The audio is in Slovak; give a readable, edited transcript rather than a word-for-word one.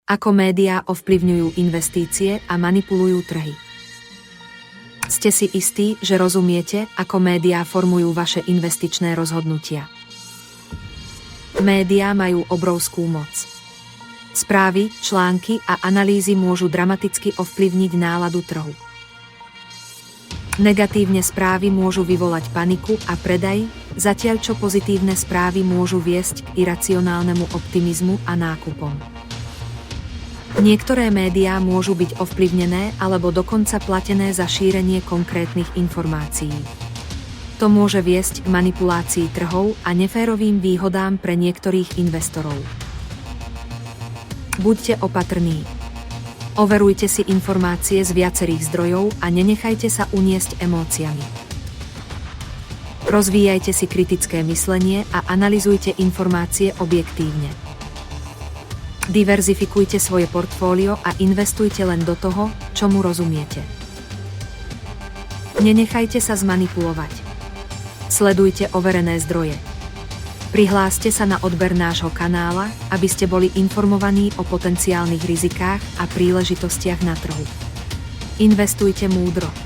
Ako médiá ovplyvňujú investície a manipulujú trhy. Ste si istí, že rozumiete, ako médiá formujú vaše investičné rozhodnutia? Médiá majú obrovskú moc. Správy, články a analýzy môžu dramaticky ovplyvniť náladu trhu. Negatívne správy môžu vyvolať paniku a predaj, zatiaľ čo pozitívne správy môžu viesť k iracionálnemu optimizmu a nákupom. Niektoré médiá môžu byť ovplyvnené alebo dokonca platené za šírenie konkrétnych informácií. To môže viesť k manipulácii trhov a neférovým výhodám pre niektorých investorov. Buďte opatrní. Overujte si informácie z viacerých zdrojov a nenechajte sa uniesť emóciami. Rozvíjajte si kritické myslenie a analyzujte informácie objektívne. Diverzifikujte svoje portfólio a investujte len do toho, čomu rozumiete. Nenechajte sa zmanipulovať. Sledujte overené zdroje. Prihláste sa na odber nášho kanála, aby ste boli informovaní o potenciálnych rizikách a príležitostiach na trhu. Investujte múdro.